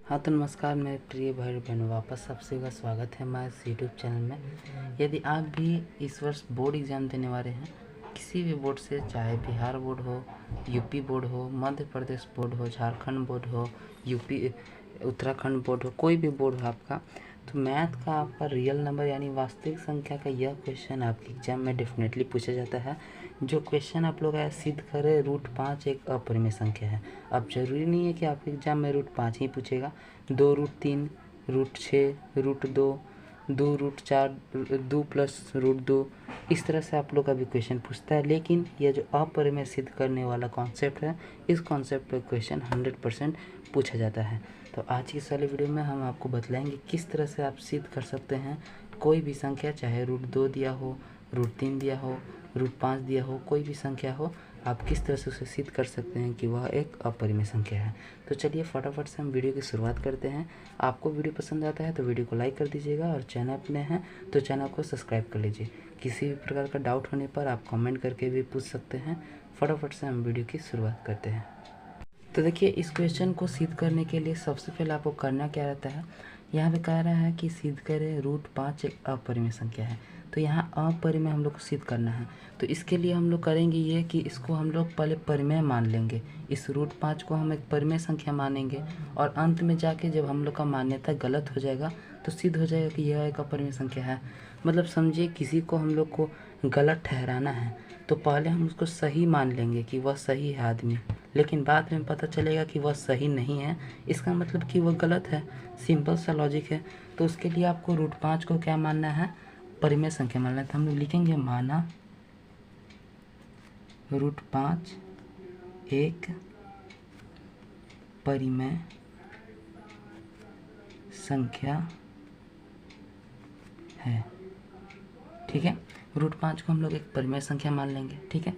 हाँ तो नमस्कार मेरे प्रिय भाई बहनों, वापस सबसे का स्वागत है हमारे यूट्यूब चैनल में। यदि आप भी इस वर्ष बोर्ड एग्ज़ाम देने वाले हैं, किसी भी बोर्ड से, चाहे बिहार बोर्ड हो, यूपी बोर्ड हो, मध्य प्रदेश बोर्ड हो, झारखंड बोर्ड हो, यूपी उत्तराखंड बोर्ड हो, कोई भी बोर्ड हो आपका, तो मैथ का आपका रियल नंबर यानी वास्तविक संख्या का यह क्वेश्चन आपके एग्जाम में डेफिनेटली पूछा जाता है। जो क्वेश्चन आप लोग आया सिद्ध करें √5 एक अपरिमेय संख्या है। अब जरूरी नहीं है कि आपके एग्जाम में √5 ही पूछेगा, 2√3, √6, √2, 2√4, 2 + √2, इस तरह से आप लोग का भी क्वेश्चन पूछता है। लेकिन यह जो अपरिमेय सिद्ध करने वाला कॉन्सेप्ट है, इस कॉन्सेप्ट पर क्वेश्चन 100% पूछा जाता है। तो आज की इस वाले वीडियो में हम आपको बतलाएंगे किस तरह से आप सिद्ध कर सकते हैं कोई भी संख्या, चाहे √2 दिया हो, √3 दिया हो, √5 दिया हो, कोई भी संख्या हो, आप किस तरह से उसे सिद्ध कर सकते हैं कि वह एक अपरिमेय संख्या है। तो चलिए फटाफट से हम वीडियो की शुरुआत करते हैं। आपको वीडियो पसंद आता है तो वीडियो को लाइक कर दीजिएगा और चैनल पर नए हैं तो चैनल को सब्सक्राइब कर लीजिए। किसी भी प्रकार का डाउट होने पर आप कमेंट करके भी पूछ सकते हैं। फटाफट से हम वीडियो की शुरुआत करते हैं। तो देखिए, इस क्वेश्चन को सिद्ध करने के लिए सबसे पहले आपको करना क्या रहता है। यहाँ पे कह रहा है कि सिद्ध करें √5 एक अपरिमेय संख्या है। तो यहाँ अपरिमेय हम लोग को सिद्ध करना है। तो इसके लिए हम लोग करेंगे ये कि इसको हम लोग पहले परिमेय मान लेंगे। इस √5 को हम एक परिमेय संख्या मानेंगे और अंत में जाके जब हम लोग का मान्यता गलत हो जाएगा तो सिद्ध हो जाएगा कि यह एक अपरिमेय संख्या है। मतलब समझिए, किसी को हम लोग को गलत ठहराना है तो पहले हम उसको सही मान लेंगे कि वह सही है आदमी, लेकिन बाद में पता चलेगा कि वह सही नहीं है, इसका मतलब कि वह गलत है। सिंपल सा लॉजिक है। तो उसके लिए आपको √5 को क्या मानना है, परिमेय संख्या मानना है। तो हम लोग लिखेंगे माना √5 एक परिमेय संख्या है। ठीक है, √5 को हम लोग एक परिमेय संख्या मान लेंगे। ठीक है,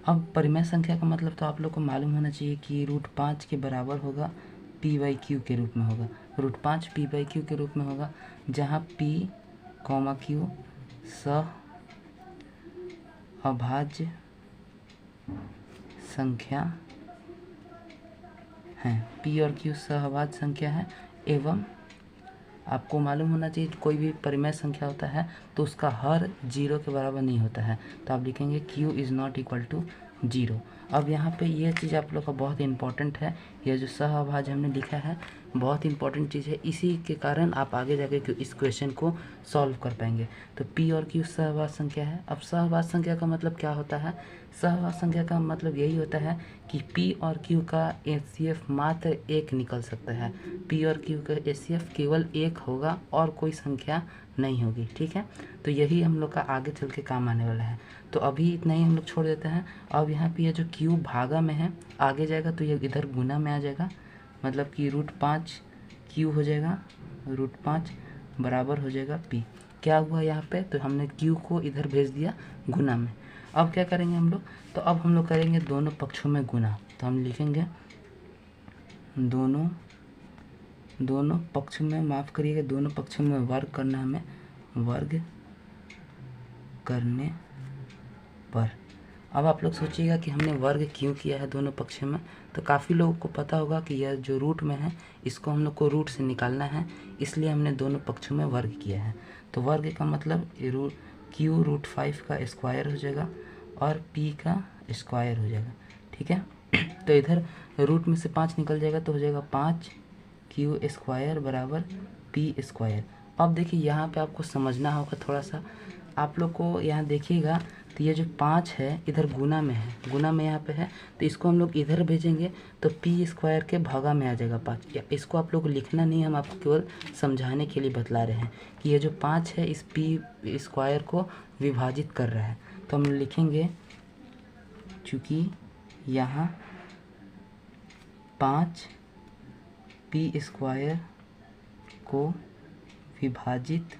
अब परिमेय संख्या का मतलब तो आप लोग को मालूम होना चाहिए कि √5 के बराबर होगा p/q के रूप में होगा। √5 p/q के रूप में होगा, जहाँ p, q सह अभाज्य संख्या है। p और q सह अभाज्य संख्या है। एवं आपको मालूम होना चाहिए कोई भी परिमेय संख्या होता है तो उसका हर 0 के बराबर नहीं होता है। तो आप लिखेंगे q is not equal to 0। अब यहाँ पे यह चीज़ आप लोग का बहुत इंपॉर्टेंट है। यह जो सहअभाज्य हमने लिखा है बहुत इंपॉर्टेंट चीज़ है। इसी के कारण आप आगे जाके इस क्वेश्चन को सॉल्व कर पाएंगे। तो p और q सहअभाज्य संख्या है। अब सहअभाज्य संख्या का मतलब क्या होता है? सहअभाज्य संख्या का मतलब यही होता है कि p और q का HCF मात्र एक निकल सकता है। p और q का HCF केवल एक होगा और कोई संख्या नहीं होगी। ठीक है, तो यही हम लोग का आगे चल के काम आने वाला है। तो अभी इतना ही हम लोग छोड़ देते हैं। अब यहाँ पे ये जो q भागा में है, आगे जाएगा तो ये इधर गुना में आ जाएगा, मतलब कि √5 q हो जाएगा, √5 बराबर हो जाएगा p। क्या हुआ यहाँ पे? तो हमने q को इधर भेज दिया गुना में। अब क्या करेंगे हम लोग? तो अब हम लोग करेंगे दोनों पक्षों में गुना। तो हम लिखेंगे दोनों पक्ष में, माफ़ करिएगा, दोनों पक्षों में वर्ग करना है हमें। वर्ग करने पर अब आप लोग सोचिएगा कि हमने वर्ग क्यों किया है दोनों पक्ष में। तो काफ़ी लोगों को पता होगा कि यह जो रूट में है इसको हम लोग को रूट से निकालना है, इसलिए हमने दोनों पक्षों में वर्ग किया है। तो वर्ग का मतलब q √5 का स्क्वायर हो जाएगा और p का स्क्वायर हो जाएगा। ठीक है, तो इधर रूट में से 5 निकल जाएगा तो हो जाएगा 5q² बराबर p²। अब देखिए, यहाँ पे आपको समझना होगा थोड़ा सा। आप लोग को यहाँ देखिएगा तो ये जो 5 है इधर गुना में है, गुना में यहाँ पे है, तो इसको हम लोग इधर भेजेंगे तो p² के भागा में आ जाएगा 5। या इसको आप लोग को लिखना नहीं, हम आपको केवल समझाने के लिए बतला रहे हैं कि ये जो 5 है इस p² को विभाजित कर रहा है। तो हम लिखेंगे चूँकि यहाँ 5 p² को विभाजित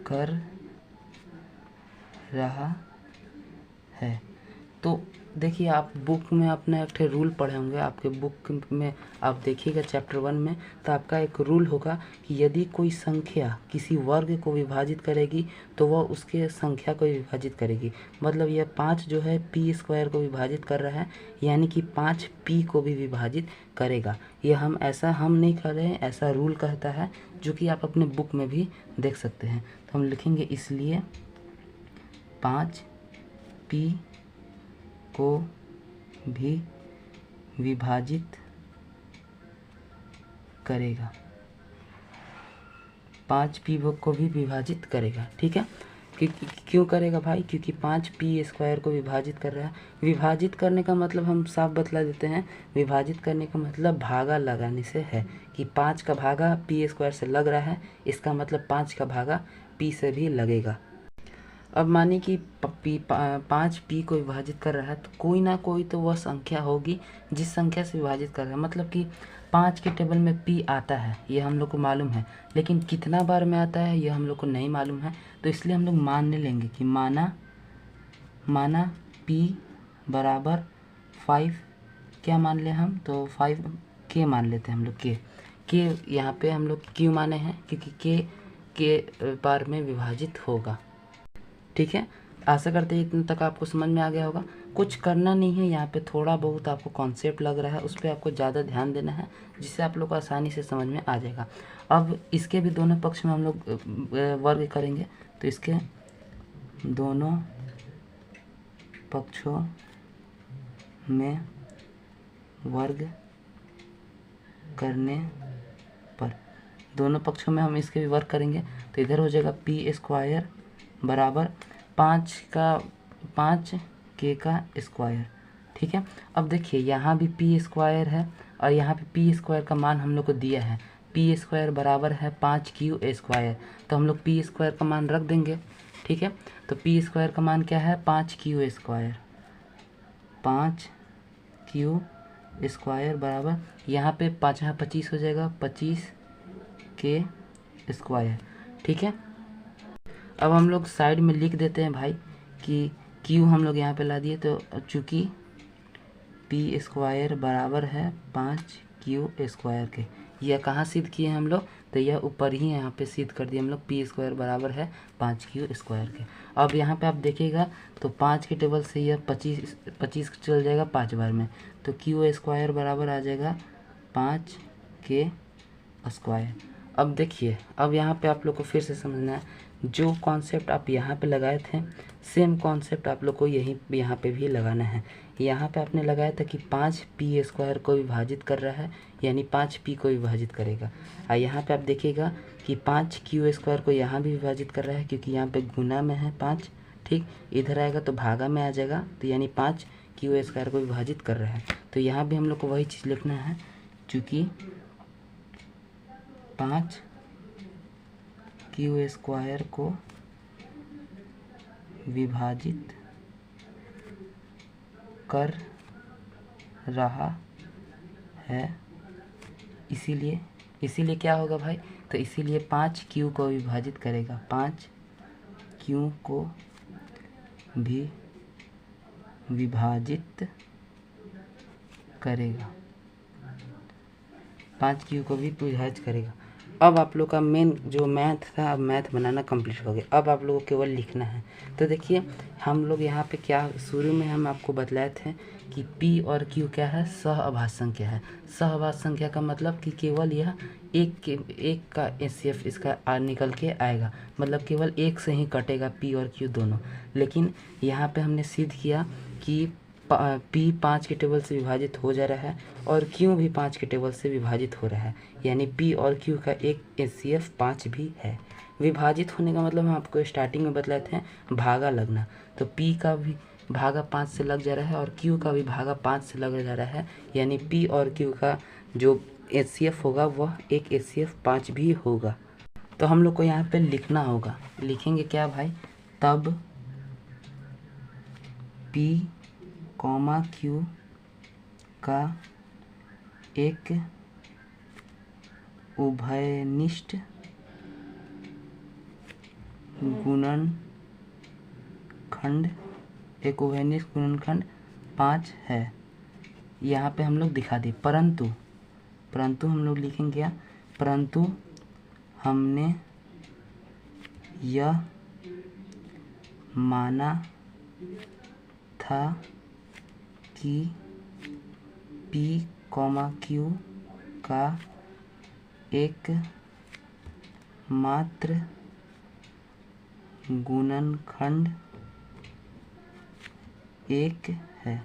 कर रहा है, तो देखिए आप बुक में अपने एक रूल पढ़े होंगे, आपके बुक में आप देखिएगा चैप्टर 1 में, तो आपका एक रूल होगा कि यदि कोई संख्या किसी वर्ग को विभाजित करेगी तो वह उसके संख्या को विभाजित करेगी। मतलब यह 5 जो है पी स्क्वायर को विभाजित कर रहा है, यानी कि 5 पी को भी विभाजित करेगा। यह हम नहीं कर रहे हैं, ऐसा रूल कहता है, जो कि आप अपने बुक में भी देख सकते हैं। तो हम लिखेंगे इसलिए 5 पी को भी विभाजित करेगा, 5 पी को भी विभाजित करेगा। ठीक है, क्यों करेगा भाई? क्योंकि 5 पी स्क्वायर को विभाजित कर रहा है। विभाजित करने का मतलब हम साफ बतला देते हैं, विभाजित करने का मतलब भागा लगाने से है कि 5 का भागा पी स्क्वायर से लग रहा है, इसका मतलब 5 का भागा पी से भी लगेगा। अब मानिए कि 5 पी को विभाजित कर रहा है, तो कोई ना कोई तो वह संख्या होगी जिस संख्या से विभाजित कर रहा है। मतलब कि 5 के टेबल में पी आता है, ये हम लोग को मालूम है, लेकिन कितना बार में आता है ये हम लोग को नहीं मालूम है। तो इसलिए हम लोग मानने लेंगे कि माना पी बराबर 5, क्या मान ले हम? तो 5 के मान लेते हैं हम लोग। के यहाँ पे हम लोग क्यों माने हैं? क्योंकि के बार में विभाजित होगा। ठीक है, आशा करते हैं इतना तक आपको समझ में आ गया होगा। कुछ करना नहीं है, यहाँ पे थोड़ा बहुत आपको कॉन्सेप्ट लग रहा है, उस पर आपको ज़्यादा ध्यान देना है, जिससे आप लोग को आसानी से समझ में आ जाएगा। अब इसके भी दोनों पक्ष में हम लोग वर्ग करेंगे, तो इसके दोनों पक्षों में वर्ग करने पर, दोनों पक्षों में हम इसके भी वर्ग करेंगे, तो इधर हो जाएगा पी स्क्वायर बराबर 5 के का स्क्वायर। ठीक है, अब देखिए यहाँ भी पी स्क्वायर है और यहाँ पे पी स्क्वायर का मान हम लोग को दिया है, पी स्क्वायर बराबर है 5 क्यू स्क्वायर, तो हम लोग पी स्क्वायर का मान रख देंगे। ठीक है, तो पी स्क्वायर का मान क्या है? 5 क्यू स्क्वायर, 5 क्यू स्क्वायर बराबर, यहाँ पे 5 25 हो जाएगा, 25 के स्क्वायर। ठीक है, अब हम लोग साइड में लिख देते हैं भाई कि क्यू हम लोग यहाँ पे ला दिए, तो चूँकि पी स्क्वायर बराबर है 5 क्यू स्क्वायर के, यह कहाँ सिद्ध किए हम लोग? तो यह ऊपर ही यहाँ पे सिद्ध कर दिए हम लोग, पी स्क्वायर बराबर है 5 क्यू स्क्वायर के। अब यहाँ पे आप देखिएगा तो 5 के टेबल से यह 25 चल जाएगा 5 बार में, तो क्यू स्क्वायर बराबर आ जाएगा 5 के स्क्वायर। अब देखिए, अब यहाँ पे आप लोग को फिर से समझना है, जो कॉन्सेप्ट आप यहाँ पे लगाए थे सेम कॉन्सेप्ट आप लोग को यहाँ पे भी लगाना है। यहाँ पे आपने लगाया था कि 5 पी स्क्वायर को विभाजित कर रहा है, यानी 5 पी को विभाजित करेगा। और यहाँ पे आप देखिएगा कि 5 क्यू स्क्वायर को यहाँ भी विभाजित कर रहा है, क्योंकि यहाँ पे गुना में है 5। ठीक, इधर आएगा तो भागा में आ जाएगा, तो यानी 5 क्यू स्क्वायर को विभाजित कर रहा है। तो यहाँ भी हम लोग को वही चीज़ लिखना है, चूँकि 5 क्यू स्क्वायर को विभाजित कर रहा है, इसीलिए क्या होगा भाई? तो इसीलिए 5 क्यू को विभाजित करेगा, 5 क्यू को भी विभाजित करेगा, 5 क्यू को भी विभाजित करेगा। अब आप लोग का मेन जो मैथ था, अब मैथ बनाना कंप्लीट हो गया। अब आप लोगों को केवल लिखना है। तो देखिए हम लोग यहाँ पे क्या शुरू में हम आपको बतलाए थे कि P और Q क्या है? सहअभाज्य संख्या है। सहअभाज्य संख्या का मतलब कि केवल यह एक का HCF इसका निकल के आएगा, मतलब केवल एक से ही कटेगा P और Q दोनों। लेकिन यहाँ पे हमने सिद्ध किया कि P 5 के टेबल से विभाजित हो जा रहा है और Q भी 5 के टेबल से विभाजित हो रहा है, यानी P और Q का एक HCF 5 भी है। विभाजित होने का मतलब हम आपको स्टार्टिंग में बतलाए थे भागा लगना, तो P का भी भागा 5 से लग जा रहा है और Q का भी भागा 5 से लग जा रहा है, यानी P और Q का जो HCF होगा वह एक HCF 5 भी होगा। तो हम लोग को यहाँ पे लिखना होगा, लिखेंगे क्या भाई? तब P, Q का एक उभयनिष्ठ गुणनखंड 5 है, यहाँ पे हम लोग दिखा दिए। परंतु हम लोग लिखेंगे क्या, परंतु हमने यह माना था कि P, Q का एक मात्र गुणनखंड 1 है।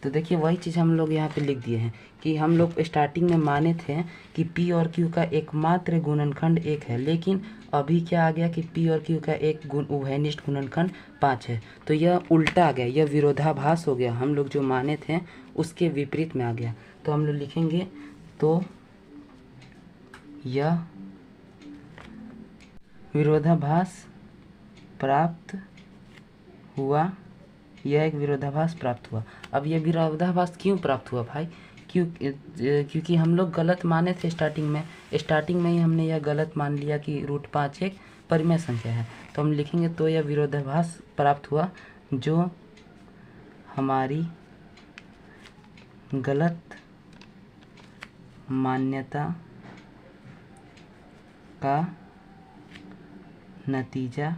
तो देखिए वही चीज़ हम लोग यहाँ पे लिख दिए हैं कि हम लोग स्टार्टिंग में माने थे कि P और Q का एकमात्र गुणनखंड 1 है, लेकिन अभी क्या आ गया कि P और Q का एक उभयनिष्ठ गुणनखंड 5 है। तो यह उल्टा आ गया, यह विरोधाभास हो गया, हम लोग जो माने थे उसके विपरीत में आ गया। तो हम लोग लिखेंगे तो यह विरोधाभास प्राप्त हुआ, यह एक विरोधाभास प्राप्त हुआ। अब यह विरोधाभास क्यों प्राप्त हुआ भाई, क्योंकि हम लोग गलत माने थे स्टार्टिंग में ही हमने यह गलत मान लिया कि √5 एक परिमेय संख्या है। तो हम लिखेंगे तो यह विरोधाभास प्राप्त हुआ जो हमारी गलत मान्यता का नतीजा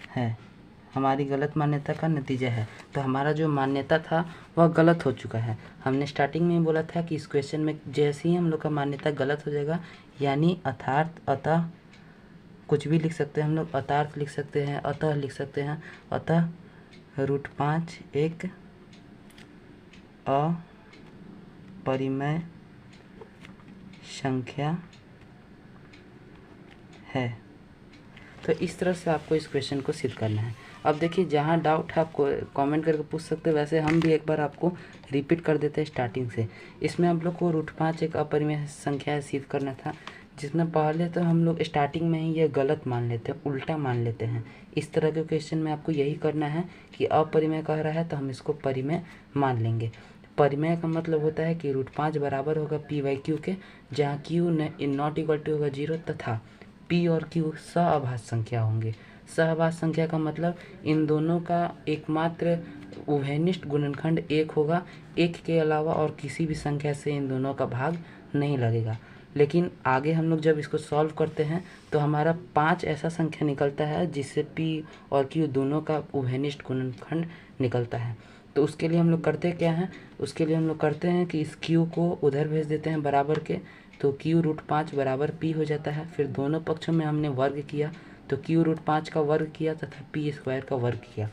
है, हमारी गलत मान्यता का नतीजा है। तो हमारा जो मान्यता था वह गलत हो चुका है। हमने स्टार्टिंग में ही बोला था कि इस क्वेश्चन में जैसे ही हम लोग का मान्यता गलत हो जाएगा, यानी अतः कुछ भी लिख सकते हैं हम लोग, अतार्थ लिख सकते हैं, अतः लिख सकते हैं, अतः √5 एक अपरिमेय संख्या है। तो इस तरह से आपको इस क्वेश्चन को सिद्ध करना है। अब देखिए जहाँ डाउट है आपको कमेंट करके पूछ सकते हैं, वैसे हम भी एक बार आपको रिपीट कर देते हैं स्टार्टिंग से। इसमें आप लोग को √5 एक अपरिमेय संख्या है सिद्ध करना था, जिसमें पहले तो हम लोग स्टार्टिंग में ही ये गलत मान लेते हैं, उल्टा मान लेते हैं। इस तरह के क्वेश्चन में आपको यही करना है कि अपरिमेय कह रहा है तो हम इसको परिमेय मान लेंगे। परिमेय का मतलब होता है कि √5 बराबर होगा P/Q के, जहाँ Q नॉट इक्वल टू होगा 0 तथा P और Q सहअभाज्य संख्या होंगे। सहअभाज्य संख्या का मतलब इन दोनों का एकमात्र उभयनिष्ठ गुणनखंड 1 होगा, 1 के अलावा और किसी भी संख्या से इन दोनों का भाग नहीं लगेगा। लेकिन आगे हम लोग जब इसको सॉल्व करते हैं तो हमारा 5 ऐसा संख्या निकलता है जिससे P और Q दोनों का उभयनिष्ठ गुणनखंड निकलता है। तो उसके लिए हम लोग करते क्या हैं, उसके लिए हम लोग करते हैं कि इस Q को उधर भेज देते हैं बराबर के, तो Q √5 बराबर P हो जाता है। फिर दोनों पक्षों में हमने वर्ग किया, तो Q √5 का वर्ग किया तथा P² का वर्ग किया।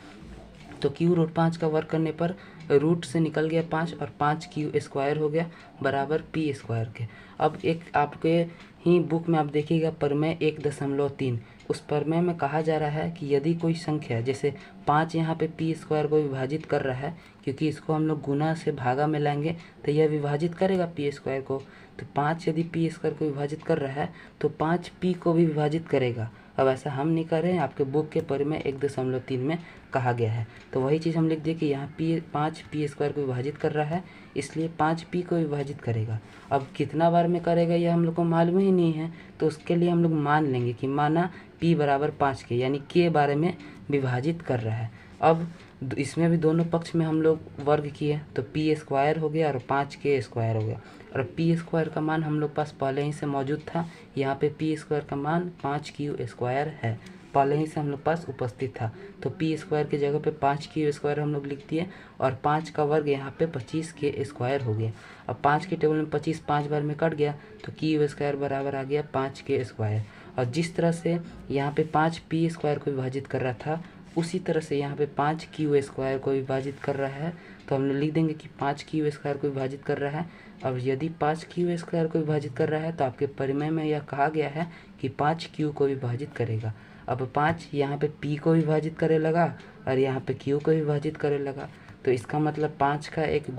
तो Q √5 का वर्ग करने पर रूट से निकल गया 5 और 5Q² हो गया बराबर P² के। अब एक आपके ही बुक में आप देखिएगा प्रमेय 1.3, उस प्रमेय में कहा जा रहा है कि यदि कोई संख्या जैसे 5 यहाँ पे P² को विभाजित कर रहा है, क्योंकि इसको हम लोग गुना से भागा में लाएंगे तो यह विभाजित करेगा P² को। तो 5 यदि P² को विभाजित कर रहा है तो 5 P को भी विभाजित करेगा। अब ऐसा हम नहीं कर रहे हैं, आपके बुक के प्रमेय 1.3 में कहा गया है। तो वही चीज़ हम लिख दिए कि यहाँ 5 P² को विभाजित कर रहा है, इसलिए 5 P को विभाजित करेगा। अब कितना बार में करेगा यह हम लोग को मालूम ही नहीं है, तो उसके लिए हम लोग मान लेंगे कि माना P बराबर 5 के, यानी के बारे में विभाजित कर रहा है। अब इसमें भी दोनों पक्ष में हम लोग वर्ग किए तो P² हो गया और 5K² हो गया। और P² का मान हम लोग पास पहले ही से मौजूद था, यहाँ पे P² का मान 5Q² है, पहले ही से हम लोग पास उपस्थित था। तो P² की जगह पे 5Q² हम लोग लिख दिए और 5 का वर्ग यहाँ पे 25K² हो गया। अब 5 के टेबल में 25 5 बार में कट गया तो Q² बराबर आ गया 5K²। और जिस तरह से यहाँ पे 5P² को विभाजित कर रहा था, उसी तरह से यहाँ पे 5Q² को विभाजित कर रहा है। तो हम लोग लिख देंगे कि 5Q² को विभाजित कर रहा है। अब यदि 5Q² को विभाजित कर रहा है तो आपके प्रमेय में यह कहा गया है कि 5Q को विभाजित करेगा। अब 5 यहाँ पे P को विभाजित करे लगा और यहाँ पे Q को विभाजित करे लगा, तो इसका मतलब 5 का एक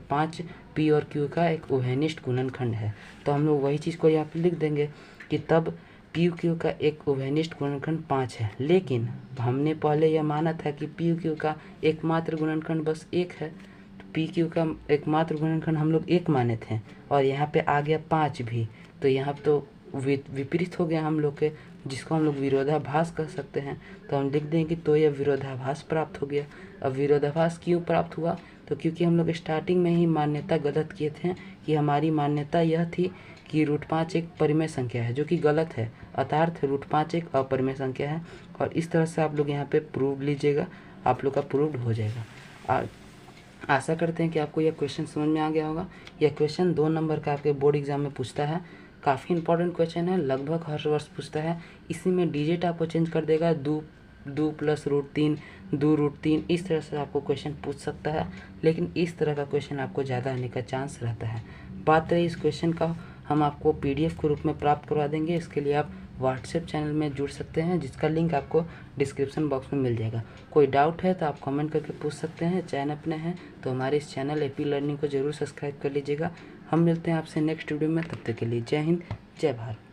5 P और Q का एक उभयनिष्ठ गुणनखंड है। तो हम लोग वही चीज़ को यहाँ पे लिख देंगे कि तब P/Q का एक उभयनिष्ठ गुणनखंड 5 है। लेकिन हमने पहले यह माना था कि P/Q का एकमात्र गुणनखंड बस 1 है, तो P/Q का एकमात्र गुणनखंड हम लोग 1 माने थे और यहाँ पे आ गया 5 भी, तो यहाँ तो विपरीत हो गया हम लोग के। जिसको हम लोग विरोधाभास कह सकते हैं, तो हम लिख दें कि तो यह विरोधाभास प्राप्त हो गया। अब विरोधाभास क्यों प्राप्त हुआ, तो क्योंकि हम लोग स्टार्टिंग में ही मान्यता गलत किए थे कि हमारी मान्यता यह थी कि √5 एक परिमेय संख्या है, जो कि गलत है। अर्थात √5 एक अपरिमेय संख्या है। और इस तरह से आप लोग यहाँ पे प्रूव लीजिएगा, आप लोग का प्रूव्ड हो जाएगा। आशा करते हैं कि आपको यह क्वेश्चन समझ में आ गया होगा। यह क्वेश्चन 2 नंबर का आपके बोर्ड एग्जाम में पूछता है। काफ़ी इंपॉर्टेंट क्वेश्चन है, लगभग हर वर्ष पूछता है। इसी में डिजिट आपको चेंज कर देगा, 2 + √3, 2 √3, इस तरह से आपको क्वेश्चन पूछ सकता है। लेकिन इस तरह का क्वेश्चन आपको ज़्यादा आने का चांस रहता है। बात रही इस क्वेश्चन का, हम आपको PDF के रूप में प्राप्त करवा देंगे। इसके लिए आप व्हाट्सएप चैनल में जुड़ सकते हैं, जिसका लिंक आपको डिस्क्रिप्शन बॉक्स में मिल जाएगा। कोई डाउट है तो आप कमेंट करके पूछ सकते हैं। चैनल अपने हैं तो हमारे इस चैनल AP लर्निंग को जरूर सब्सक्राइब कर लीजिएगा। हम मिलते हैं आपसे नेक्स्ट वीडियो में, तब तक के लिए जय हिंद, जय भारत।